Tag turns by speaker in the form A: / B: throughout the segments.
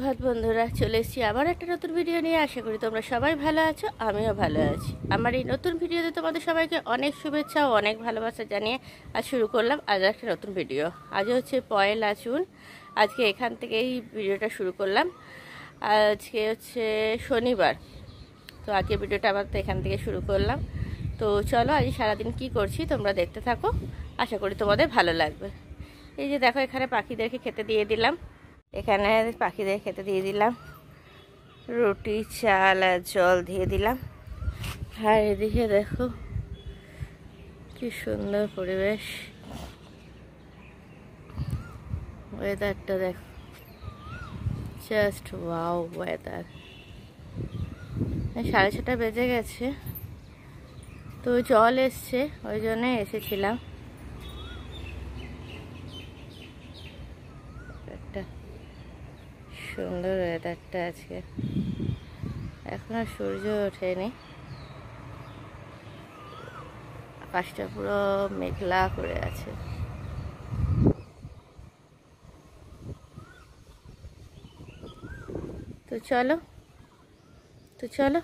A: সুপ্রভাত বন্ধুরা, চলে এসেছি আবার একটা নতুন ভিডিও নিয়ে। আশা করি তোমরা সবাই ভালো আছো, আমিও ভালো আছি। আমার এই নতুন ভিডিওতে তোমাদের সবাইকে অনেক শুভেচ্ছা ও অনেক ভালোবাসা জানিয়ে আজ শুরু করলাম আজ একটা নতুন ভিডিও। আজ হচ্ছে 1 জুন। আজকে এখান থেকে এই ভিডিওটা শুরু করলাম। আজকে হচ্ছে শনিবার, তো আজকে ভিডিওটা আবার তো এখান থেকে শুরু করলাম। তো চলো আজ সারাদিন কি করছি তোমরা দেখতে থাকো, আশা করি তোমাদের ভালো লাগবে। এই যে দেখো, এখানে পাখিদেরকে খেতে দিয়ে দিলাম। এখানে পাখিদের খেতে দিয়ে দিলাম, রুটি চাল আর জল দিয়ে দিলাম। আর এদিকে দেখো কি সুন্দর পরিবেশ, ওয়েদারটা দেখো, জাস্ট ওয়াও ওয়েদার। 6:30 বেজে গেছে, তো জল এসছে, ওই জন্যে এসেছিলাম। একটা সুন্দর ওয়েদারটা আজকে, এখনো সূর্য ওঠেনি, আকাশটা পুরো মেঘলা করে আছে। তো চলো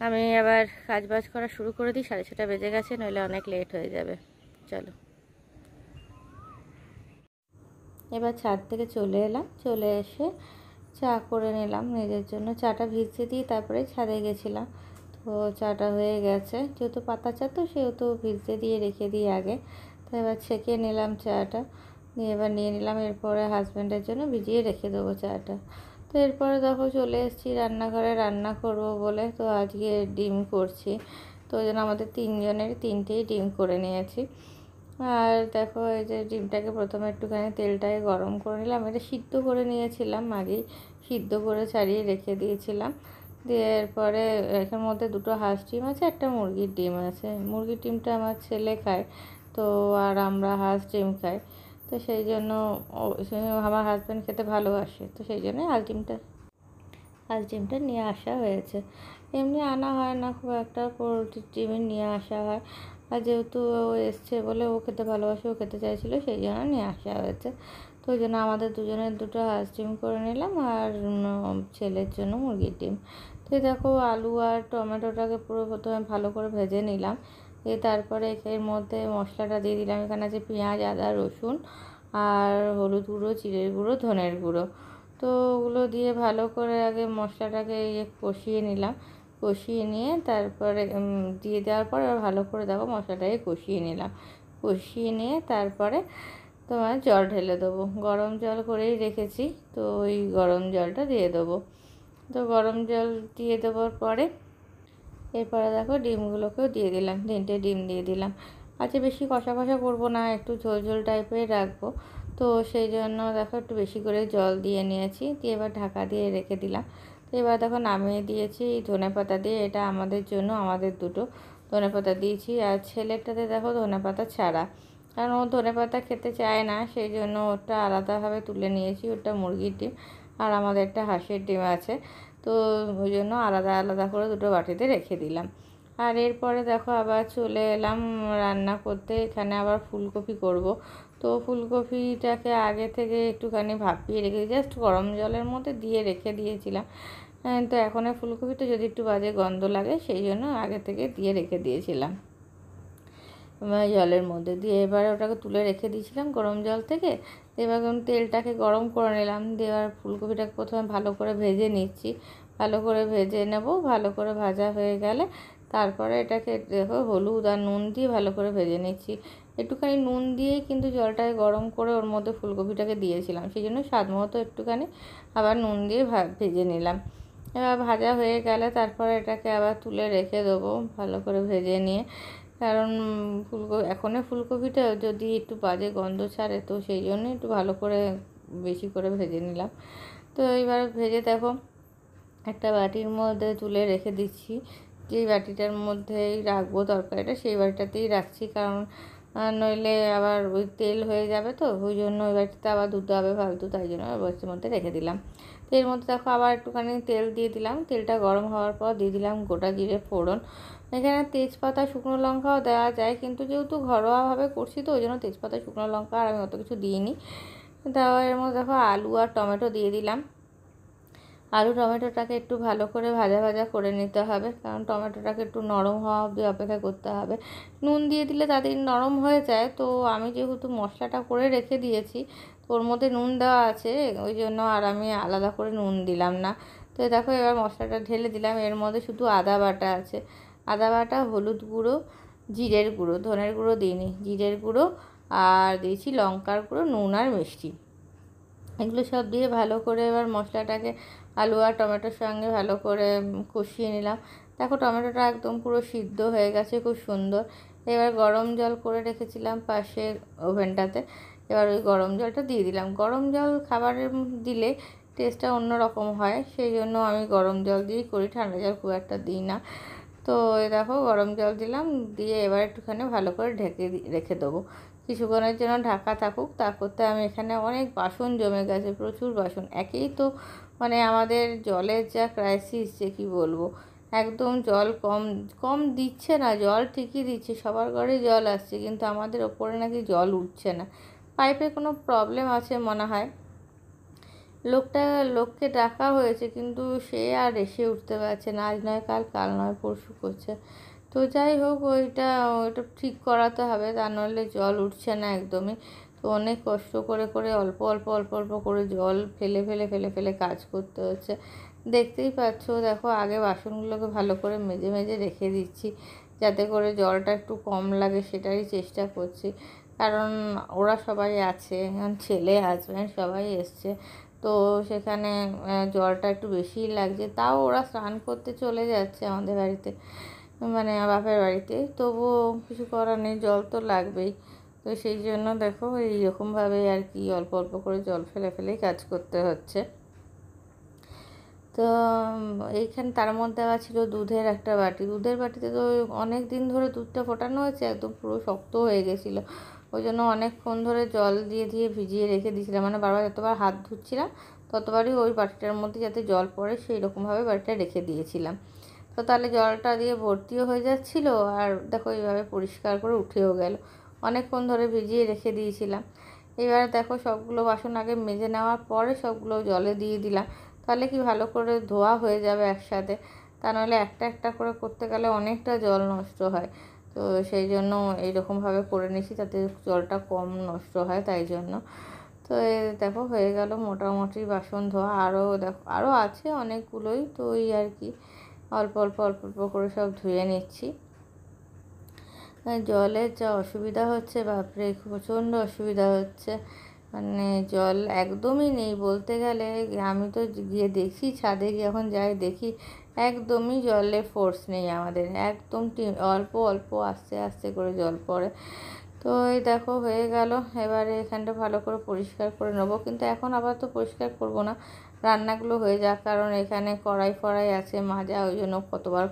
A: আমি আবার কাজ বাজ করা শুরু করে দিই। 6:30 বেজে গেছে, নইলে অনেক লেট হয়ে যাবে। চলো, এবার ছাদ থেকে চলে এলাম, চলে এসে চা করে নিলাম নিজের জন্য। চাটা ভিজতে দিয়ে তারপরে ছাদে গেছিলাম। তো চাটা হয়ে গেছে, যেহেতু পাতা চা তো সেহেতু ভিজতে দিয়ে রেখে দিই আগে। তো এবার ছেঁকে নিলাম চাটা, নিয়ে এবার নিয়ে নিলাম। এরপরে হাজব্যান্ডের জন্য ভিজিয়ে রেখে দেবো চাটা। তো এরপরে দেখো চলে এসেছি রান্নাঘরে, রান্না করব বলে। তো আজকে ডিম করছি, তো ওই জন্য আমাদের 3 জনের 3টেই ডিম করে নিয়েছি। আর দেখো এই যে ডিমটাকে প্রথমে একটুখানি তেলটাকে গরম করে নিলাম। এটা সিদ্ধ করে নিয়েছিলাম আগেই, সিদ্ধ করে ছাড়িয়ে রেখে দিয়েছিলাম। দিয়ে এরপরে এখানের মধ্যে 2টো হাঁস ডিম আছে, একটা মুরগির ডিম আছে। মুরগির ডিমটা আমার ছেলে খায়, তো আর আমরা হাঁস ডিম খাই। তো সেই জন্য আমার হাজব্যান্ড খেতে ভালোবাসে, তো সেই জন্যই হাঁস ডিমটা নিয়ে আসা হয়েছে। এমনি আনা হয় না খুব একটা, পোলট্রির ডিমই নিয়ে আসা হয়। আর যেহেতু ও এসছে বলে, ও খেতে ভালোবাসে, ও খেতে চাইছিলো, সেই জন্য নিয়ে আসা হয়েছে। তো ওই জন্য আমাদের দুজনের 2টো হাঁস ডিম করে নিলাম, আর ছেলের জন্য মুরগির ডিম। তো দেখো আলু আর টমেটোটাকে পুরো প্রথমে ভালো করে ভেজে নিলাম। তারপরে এর মধ্যে মশলাটা দিয়ে দিলাম। এখানে আছে পেঁয়াজ, আদা, রসুন আর হলুদ গুঁড়ো, জিরের গুঁড়ো, ধনের গুঁড়ো। তো ওগুলো দিয়ে ভালো করে আগে মশলাটাকে কষিয়ে নিলাম। কষিয়ে নিয়ে তারপরে দিয়ে দেওয়ার পর ভালো করে দেখো মশলাটাকে কষিয়ে নিলাম। কষিয়ে নিয়ে তারপরে তোমার জল ঢেলে দেবো। গরম জল করেই রেখেছি, তো ওই গরম জলটা দিয়ে দেবো। তো গরম জল দিয়ে দেওয়ার পরে এরপরে দেখো ডিমগুলোকেও দিয়ে দিলাম, 3টে ডিম দিয়ে দিলাম। আচ্ছা, বেশি কষা কষা করবো না, একটু ঝোল ঝোল টাইপের রাখবো। তো সেই জন্য দেখো একটু বেশি করে জল দিয়ে নিয়েছি, দিয়ে এবার ঢাকা দিয়ে রেখে দিলাম। তো এবার দেখো নামিয়ে দিয়েছি ধনেপাতা দিয়ে। এটা আমাদের জন্য, আমাদের 2টো ধনেপাতা দিয়েছি। আর ছেলেটাতে দেখো ধনেপাতা ছাড়া, কারণ ও ধনেপাতা খেতে চায় না, সেই জন্য ওটা আলাদাভাবে তুলে নিয়েছি। ওটা মুরগির ডিম আর আমাদের একটা হাঁসের ডিম আছে, তো ওই জন্য আলাদা আলাদা করে 2টো বাটিতে রেখে দিলাম। আর এরপরে দেখো আবার চলে এলাম রান্না করতে। এখানে আবার ফুলকপি করব। তো ফুলকপিটাকে আগে থেকে একটুখানি ভাপিয়ে রেখে জাস্ট গরম জলের মধ্যে দিয়ে রেখে দিয়েছিলাম। তো এখন ফুলকপিটা যদি একটু বাজে গন্ধ লাগে, সেই জন্য আগে থেকে দিয়ে রেখে দিয়েছিলাম জলের মধ্যে। দিয়ে এবারে ওটাকে তুলে রেখে দিয়েছিলাম গরম জল থেকে। এবার তেলটাকে গরম করে নিলাম, দেওয়ার ফুলকপিটাকে প্রথমে ভালো করে ভেজে নিচ্ছি। ভালো করে ভেজে নেব, ভালো করে ভাজা হয়ে গেলে তারপরে এটাকে দেখো হলুদ আর নুন দিয়ে ভালো করে ভেজে নিচ্ছি। একটুখানি নুন দিয়েই কিন্তু জলটাকে গরম করে ওর মধ্যে ফুলকপিটাকে দিয়েছিলাম, সেই জন্য স্বাদ মতো একটুখানি আবার নুন দিয়ে ভেজে নিলাম। এবার ভাজা হয়ে গেলে তারপরে এটাকে আবার তুলে রেখে দেবো ভালো করে ভেজে নিয়ে, কারণ ফুলকপিটা যদি একটু বাজে গন্ধ ছাড়ে, তো সেই জন্য একটু ভালো করে বেশি করে ভেজে নিলাম। তো এইবার ভেজে দেখো একটা বাটির মধ্যে তুলে রেখে দিচ্ছি। যেই বাটিটার মধ্যেই রাখবো তরকারিটা, সেই বাটিটাতেই রাখছি, কারণ নইলে আবার ওই তেল হয়ে যাবে, তো ওই জন্য ওই বাটিতে আবার ধুতে হবে ফালতু, তাই জন্য বাটির মধ্যে রেখে দিলাম। তো এর মধ্যে দেখো আবার একটুখানি তেল দিয়ে দিলাম। তেলটা গরম হওয়ার পর দিয়ে দিলাম গোটা জিরে ফোড়ন। এখানে তেজপাতা, শুকনো লঙ্কাও দেওয়া যায়, কিন্তু যেহেতু ঘরোয়াভাবে করছি, তো ওই জন্য তেজপাতা, শুকনো লঙ্কা আর আমি অত কিছু দিইনি। তারপর এর মধ্যে দেখো আলু আর টমেটো দিয়ে দিলাম। আলু টমেটোটাকে একটু ভালো করে ভাজা ভাজা করে নিতে হবে, কারণ টমেটোটাকে একটু নরম হওয়া অবধি অপেক্ষা করতে হবে। নুন দিয়ে দিলে তাড়াতাড়ি নরম হয়ে যায়, তো আমি যেহেতু মশলাটা করে রেখে দিয়েছি তো ওর মধ্যে নুন দেওয়া আছে, ওই জন্য আর আমি আলাদা করে নুন দিলাম না। তো দেখো এবার মশলাটা ঢেলে দিলাম, এর মধ্যে শুধু আদা বাটা আছে, আদা বাটা, হলুদ গুঁড়ো, জিরের গুঁড়ো, ধনের গুঁড়ো দিইনি, জিরের গুঁড়ো আর দিয়েছি লঙ্কার গুঁড়ো, নুন আর মিষ্টি, এগুলো সব দিয়ে ভালো করে এবার মশলাটাকে আলু আর টমেটোর সঙ্গে ভালো করে কষিয়ে নিলাম। দেখো টমেটোটা একদম পুরো সিদ্ধ হয়ে গেছে, খুব সুন্দর। এবার গরম জল করে রেখেছিলাম পাশের ওভেনটাতে, এবার ওই গরম জলটা দিয়ে দিলাম। গরম জল খাবারে দিলে টেস্টটা অন্য রকম হয়, সেই জন্য আমি গরম জল দিয়েই করি, ঠান্ডা জল খুব একটা দিই না। তো দেখো গরম জল দিলাম, দিয়ে এবার একটুখানি ভালো করে ঢেকে রেখে দেবো, কিছুক্ষণের জন্য ঢাকা থাকুক। তা করতে আমি এখানে অনেক বাসন জমে গেছে, প্রচুর বাসন। একেই তো মানে আমাদের জলের যা ক্রাইসিস, যে কী বলবো, একদম জল কম কম দিচ্ছে না, জল ঠিকই দিচ্ছে, সবার ঘরে জল আসছে, কিন্তু আমাদের ওপরে নাকি জল উঠছে না, পাইপে কোনো প্রবলেম আছে মনে হয়। লোককে ডাকা হয়েছে, কিন্তু সে আর এসে উঠতে পারছে না, আজ নয় কাল, কাল নয় পরশু করছে। তো যাই হোক, ওইটা ঠিক করাতে হবে, তা নাহলে জল উঠছে না একদমই। তো অনেক কষ্ট করে করে অল্প অল্প অল্প অল্প করে জল ফেলে ফেলে ফেলে ফেলে কাজ করতে হচ্ছে। দেখতেই পাচ্ছ, দেখো আগে বাসনগুলোকে ভালো করে মেজে মেজে রেখে দিচ্ছি, যাতে করে জলটা একটু কম লাগে, সেটারই চেষ্টা করছি। কারণ ওরা সবাই আছে, ছেলে হাজব্যান্ড সবাই এসছে, তো সেখানে জলটা একটু বেশিই লাগছে। তাও ওরা স্নান করতে চলে যাচ্ছে আমাদের বাড়িতে, মানে বাপের বাড়িতে, তবুও কিছু করার নেই, জল তো লাগবেই। তো সেই জন্য দেখো এইরকমভাবে আর কি অল্প অল্প করে জল ফেলে ফেলেই কাজ করতে হচ্ছে। তো এইখানে তার মধ্যে আবার ছিল দুধের একটা বাটি, দুধের বাটিতে তো অনেক দিন ধরে দুধটা ফোটানো হয়েছে, একদম পুরো শক্ত হয়ে গেছিলো, ওই জন্য অনেকক্ষণ ধরে জল দিয়ে দিয়ে ভিজিয়ে রেখে দিয়েছিলাম, মানে বারবার যতবার হাত ধুচ্ছিলাম ততবারই ওই বাটিটার মধ্যে যাতে জল পড়ে সেই রকমভাবে বাটিটা রেখে দিয়েছিলাম। তো তাহলে জলটা দিয়ে ভর্তিও হয়ে যাচ্ছিলো, আর দেখো এইভাবে পরিষ্কার করে উঠেও গেল, অনেকক্ষণ ধরে ভিজিয়ে রেখে দিয়েছিলাম। এবার দেখো সবগুলো বাসন আগে মেজে নেওয়ার পরে সবগুলো জলে দিয়ে দিলাম, তাহলে কি ভালো করে ধোয়া হয়ে যাবে একসাথে, তা নাহলে একটা একটা করে করতে গেলে অনেকটা জল নষ্ট হয়। তো সেই জন্য এইরকমভাবে করে নিয়েছি, যাতে জলটা কম নষ্ট হয়, তাই জন্য। তো দেখো হয়ে গেল মোটামুটি বাসন ধোয়া, আরও দেখো আরও আছে অনেকগুলোই, তো ওই আর কি অল্প অল্প অল্প অল্প করে সব ধুয়ে নিচ্ছি। জলের যা অসুবিধা হচ্ছে, বাপরে প্রচণ্ড অসুবিধা হচ্ছে, মানে জল একদমই নেই বলতে গেলে। আমি তো গিয়ে দেখি, ছাদে গিয়ে এখন যাই দেখি, একদমই জলের ফোর্স নেই আমাদের, একদম অল্প অল্প আস্তে আস্তে করে জল পড়ে। তো এই দেখো হয়ে গেল, এবারে এখানটা ভালো করে পরিষ্কার করে নেবো, কিন্তু এখন আবার তো পরিষ্কার করব না, রান্নাগুলো হয়ে যাক, কারণ এখানে কড়াই ফড়াই আছে মাজা, ওই জন্য কতবার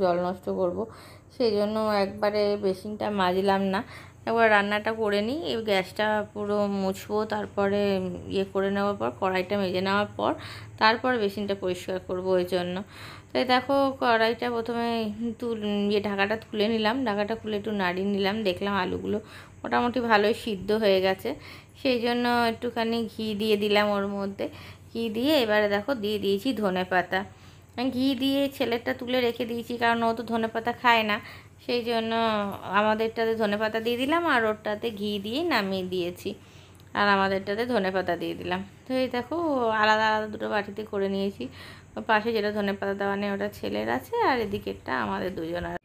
A: জল নষ্ট করব, সেই জন্য একবারে বেসিনটা মাজলাম না, একবার রান্নাটা করে নিই, এই গ্যাসটা পুরো মুছবো, তারপরে ইয়ে করে নেওয়ার পর কড়াইটা মেজে নেওয়ার পর তারপর বেসিনটা পরিষ্কার করব, ওই জন্য। তাই দেখো কড়াইটা প্রথমে ঢাকাটা খুলে নিলাম, ঢাকাটা খুলে একটু নাড়িয়ে নিলাম, দেখলাম আলুগুলো মোটামুটি ভালোই সিদ্ধ হয়ে গেছে, সেই জন্য একটুখানি ঘি দিয়ে দিলাম ওর মধ্যে, ঘি দিয়ে এবারে দেখো দিয়ে দিয়েছি ধনেপাতা, ঘি দিয়ে ছেলেরটা তুলে রেখে দিয়েছি, কারণ ও তো ধনেপাতা খায় না, সেই জন্য আমাদেরটাতে ধনেপাতা দিয়ে দিলাম, আর ওরটাতে ঘি দিয়ে নামিয়ে দিয়েছি, আর আমাদেরটাতে ধনেপাতা দিয়ে দিলাম। তো এই দেখো আলাদা আলাদা দুটো বাটিতে করে নিয়েছি, পাশে যেটা ধনেপাতা দেওয়া নেই ওটা ছেলের আছে, আর এদিকেরটা আমাদের দুজনের।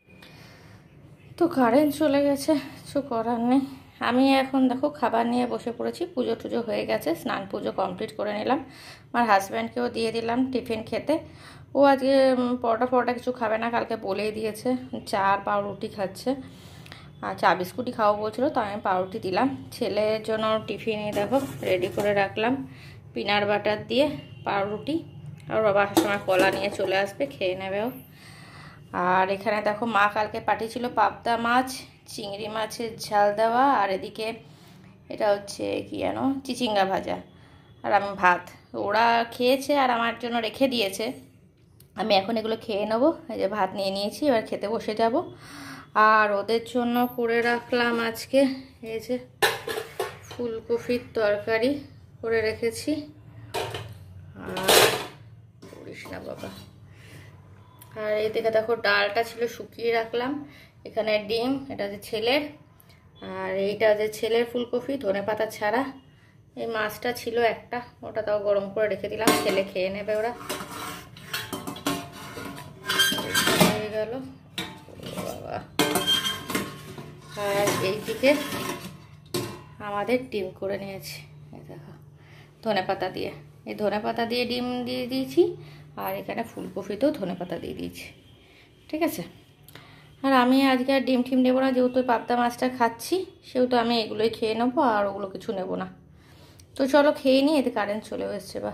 A: তো কারেন্ট চলে গেছে, কিছু করার নেই। আমি এখন দেখো খাবার নিয়ে বসে পড়েছি, পুজো টুজো হয়ে গেছে, স্নান পুজো কমপ্লিট করে নিলাম, আমার হাজব্যান্ডকেও দিয়ে দিলাম টিফিন খেতে। ও আজকে পরোটা কিছু খাবে না, কালকে বলেই দিয়েছে, চা আর পাউরুটি খাচ্ছে, আর চা বিস্কুটই খাওয়া বলছিল, তো আমি পাউরুটি দিলাম। ছেলের জন্য টিফিনে দেখো রেডি করে রাখলাম পিনাট বাটার দিয়ে পাউরুটি, আর বাবা আসার সময় কলা নিয়ে চলে আসবে, খেয়ে নেবেও। আর এখানে দেখো মা কালকে পাঠিয়েছিল পাবদা মাছ, চিংড়ি মাছের ঝাল দেওয়া, আর এদিকে এটা হচ্ছে কি জানো চিচিঙ্গা ভাজা, আর আমি ভাত। ওরা খেয়েছে আর আমার জন্য রেখে দিয়েছে, আমি এখন এগুলো খেয়ে নেবো। এই যে ভাত নিয়ে নিয়েছি, এবার খেতে বসে যাব। আর ওদের জন্য করে রাখলাম আজকে এই যে ফুলকপির তরকারি করে রেখেছি, আর না বাবা। আর এদিকে দেখো ডালটা ছিল শুকিয়ে রাখলাম, এখানে ডিম, এটা যে ছেলের, আর এইটা যে ছেলের ফুলকপি ধনেপাতা ছাড়া। এই মাছটা ছিল একটা, ওটা তাও গরম করে রেখে দিলাম, ছেলে খেয়ে নেবে ওরা। হয়ে গেল বাবা। আর এইদিকে আমাদের ডিম করে নিয়েছি, এই দেখো ধনেপাতা দিয়ে, এই ধনেপাতা দিয়ে ডিম দিয়ে দিয়েছি, আর এখানে ফুলকপিতেও ধনেপাতা দিয়ে দিয়েছি, ঠিক আছে। আর আমি আজকে আর ডিম টিম নেবো না, যেহেতু পাবদা মাছটা খাচ্ছি সেহেতু আমি এগুলোই খেয়ে নেবো, আর ওগুলো কিছু নেবো না। তো চলো খেয়ে নিই, এতে কারেন্ট চলে এসছে বা।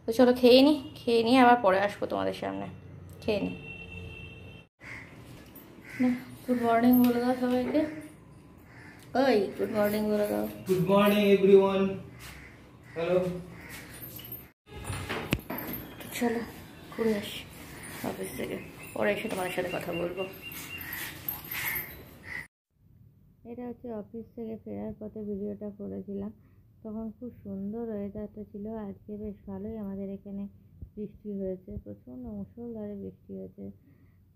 A: তো চলো খেয়ে নিই আবার পরে আসবো তোমাদের সামনে। খেয়ে নিই। গুড মর্নিং বলে দাও সবাইকে। ওই গুড মর্নিং বলে দাও।
B: Good morning everyone. হ্যালো।
A: চলো ঘুরে আসি অফিস থেকে, পরে এসে তোমাদের সাথে কথা বলবো। এটা হচ্ছে অফিস থেকে ফেরার পথে ভিডিওটা করেছিলাম, তখন খুব সুন্দর ওয়েদারটা ছিল। আজকে বেশ ভালোই আমাদের এখানে বৃষ্টি হয়েছে, প্রচণ্ড মুষলধারে বৃষ্টি হয়েছে।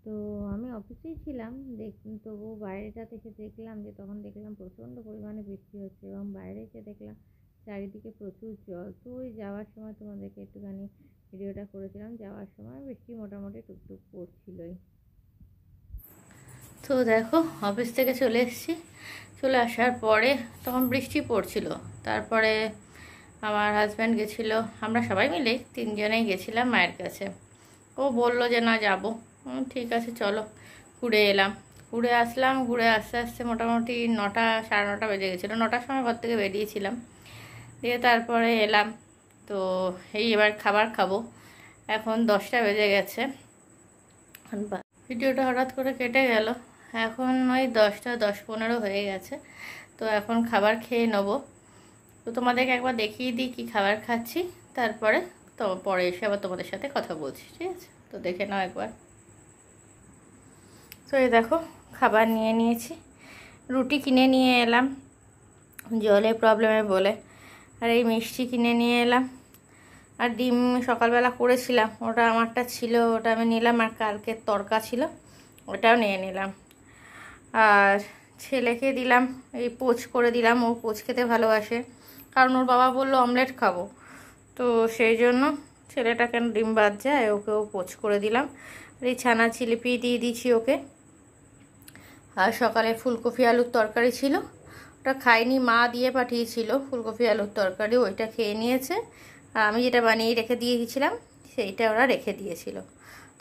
A: তো আমি অফিসেই ছিলাম, তবু বাইরেটা থেকে দেখলাম যে তখন দেখলাম প্রচণ্ড পরিমাণে বৃষ্টি হচ্ছে, এবং বাইরে এসে দেখলাম চারিদিকে প্রচুর জল। তো ওই যাওয়ার সময় তোমাদেরকে একটুখানি ভিডিওটা করেছিলাম, যাওয়ার সময় বৃষ্টি মোটামুটি টুকটুক পড়ছিলই। তো দেখো অফিস থেকে চলে এসেছি, চলে আসার পরে তখন বৃষ্টি পড়ছিল। তারপরে আমার হাজব্যান্ড গেছিলো, আমরা সবাই মিলে 3 জনেই গেছিলাম মায়ের কাছে। ও বললো যে না যাবো, ঠিক আছে চলো। ঘুরে এলাম, ঘুরে আসলাম, ঘুরে আস্তে আস্তে মোটামুটি 9টা সাড়ে 9টা বেজে গেছিলো। 9টার সময় ঘর থেকে বেরিয়েছিলাম, দিয়ে তারপরে এলাম। তো এই এবার খাবার খাবো, এখন 10টা বেজে গেছে। ভিডিওটা হঠাৎ করে কেটে গেল, এখন ওই 10টা 10-15 হয়ে গেছে। তো এখন খাবার খেয়ে নেবো। তো তোমাদেরকে একবার দেখিয়ে দিই কী খাবার খাচ্ছি, তারপরে তো পরে এসে আবার তোমাদের সাথে কথা বলছি, ঠিক আছে। তো দেখে নাও একবার। তো এই দেখো খাবার নিয়ে নিয়েছি, রুটি কিনে নিয়ে এলাম জলের প্রবলেমে বলে, আর এই মিষ্টি কিনে নিয়ে এলাম, আর ডিম সকালবেলা করেছিলাম, ওটা আমারটা ছিল, ওটা আমি নিলাম, আর কালকের তরকা ছিল ওটাও নিয়ে নিলাম। আর ছেলেকে দিলাম, এই পোচ করে দিলাম, ও পোচ খেতে ভালোবাসে, কারণ ওর বাবা বললো অমলেট খাবো, তো সেই জন্য ছেলেটাকে ডিম বাদ যায়, ওকেও পোচ করে দিলাম। আর এই ছানা জিলিপি দিয়ে দিয়েছি ওকে। আর সকালে ফুলকপি আলুর তরকারি ছিল, ওটা খাইনি, মা দিয়ে পাঠিয়েছিল ফুলকপি আলুর তরকারি, ওইটা খেয়ে নিয়েছে। আর আমি যেটা বানিয়ে রেখে দিয়েছিলাম সেইটা ওরা রেখে দিয়েছিল,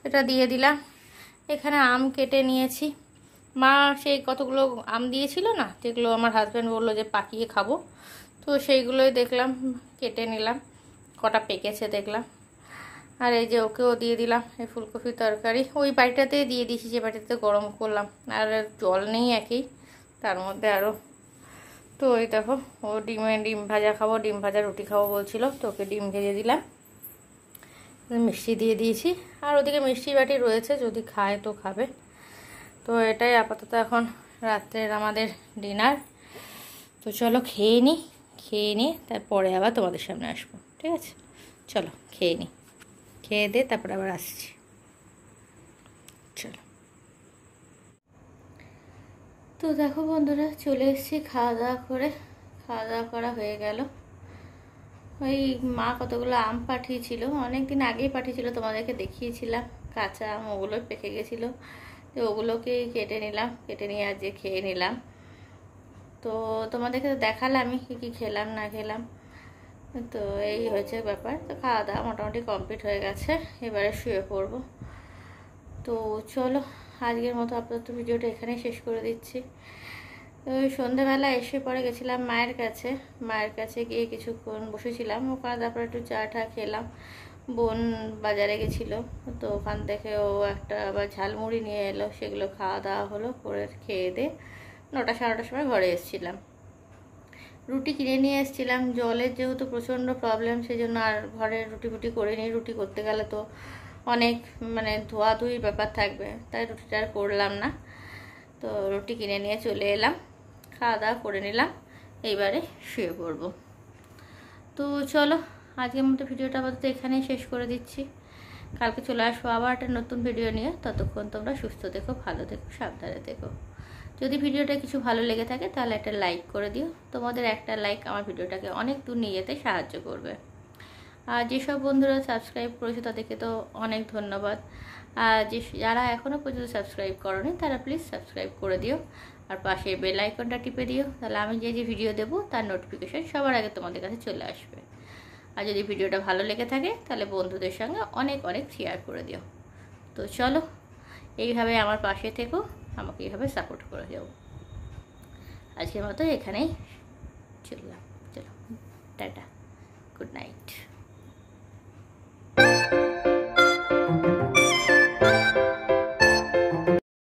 A: এটা দিয়ে দিলাম। এখানে আম কেটে নিয়েছি, মা সেই কতগুলো আম দিয়েছিল না, যেগুলো আমার হাজব্যান্ড বললো যে পাকিয়ে খাবো, তো সেইগুলোই দেখলাম কেটে নিলাম, কটা পেকেছে দেখলাম। আর এই যে ওকেও দিয়ে দিলাম এই ফুলকপি তরকারি, ওই বাড়িটাতেই দিয়ে দিয়েছি যে বাড়িটাতে গরম করলাম, আর জল নেই একই তার মধ্যে আরও। তো ওই দেখো ও ডিম ভাজা খাবো, ডিম ভাজা রুটি খাবো বলছিল, তো ওকে ডিম ভেজে দিলাম, মিষ্টি দিয়ে দিয়েছি। আর ওদিকে মিষ্টি বাটি রয়েছে, যদি খায় তো খাবে। তো এটাই আপাতত এখন রাত্রের আমাদের ডিনার। তো চলো খেয়ে নিই তারপরে আবার তোমাদের সামনে আসবো, ঠিক আছে। চলো খেয়ে নিই, খেয়ে দিয়ে তারপরে আবার আসছি, চলো। তো দেখো বন্ধুরা চলে এসেছি খাওয়া দাওয়া করা হয়ে গেল। ওই মা কতগুলো আম পাঠিয়েছিল, অনেক দিন আগেই পাঠিয়েছিল, তোমাদেরকে দেখিয়েছিলাম কাঁচা আম, ওগুলো পেকে গেছিলো, তো ওগুলোকেই কেটে নিলাম, কেটে নিয়ে আজকে খেয়ে নিলাম। তো তোমাদেরকে তো দেখালামই কী খেলাম না খেলাম। তো এই হয়েছে ব্যাপার। তো খাওয়া দাওয়া মোটামুটি কমপ্লিট হয়ে গেছে, এবারে শুয়ে পড়বো। তো চলো আজকের মতো আপাতত ভিডিওটা এখানেই শেষ করে দিচ্ছি। তো ওই সন্ধ্যেবেলা এসে পরে গেছিলাম মায়ের কাছে গিয়ে কিছুক্ষণ বসেছিলাম, ওখানে তারপরে একটু চা টা খেলাম। বোন বাজারে গেছিলো, তো ওখান থেকে ও একটা আবার ঝালমুড়ি নিয়ে এলো, সেগুলো খাওয়া দাওয়া হলো, করে খেয়ে দিয়ে 9টা সাড়ে 9টার সময় ঘরে এসেছিলাম। রুটি কিনে নিয়ে এসেছিলাম, জলের যেহেতু প্রচণ্ড প্রবলেম, সেই জন্য আর ঘরে রুটি করিনি। রুটি করতে গেলে তো অনেক ধোয়াধুয়ির ব্যাপার থাকবে, তাই রুটিটা আর করলাম না। তো রুটি কিনে নিয়ে চলে এলাম, খাওয়া দাওয়া করে নিলাম, এইবারে শুয়ে পড়বো। তো চলো আজকের মতো ভিডিওটা আপাতত এখানেই শেষ করে দিচ্ছি। কালকে চলে আসবো আবার একটা নতুন ভিডিও নিয়ে। ততক্ষণ তোমরা সুস্থ থেকো, ভালো থেকো, সাবধানে থেকো। যদি ভিডিওটা কিছু ভালো লেগে থাকে তাহলে একটা লাইক করে দিও। তোমাদের একটা লাইক আমার ভিডিওটাকে অনেক দূর নিয়ে যেতে সাহায্য করবে। আর যেসব বন্ধুরা সাবস্ক্রাইব করেছে তাদেরকে তো অনেক ধন্যবাদ। আর যারা এখনও পর্যন্ত সাবস্ক্রাইব করোনি তারা প্লিজ সাবস্ক্রাইব করে দিও। আর পাশে বেল আইকনটা টিপে দিও, তাহলে আমি যে যে ভিডিও দেবো তার নোটিফিকেশান সবার আগে তোমাদের কাছে চলে আসবে। আর যদি ভিডিওটা ভালো লেগে থাকে তাহলে বন্ধুদের সঙ্গে অনেক অনেক শেয়ার করে দিও। তো চলো, এইভাবে আমার পাশে থেকো, আমাকে এইভাবে সাপোর্ট করে দিও। আজকের মতো এখানেই চললাম। চলো, টাটা, গুড নাইট।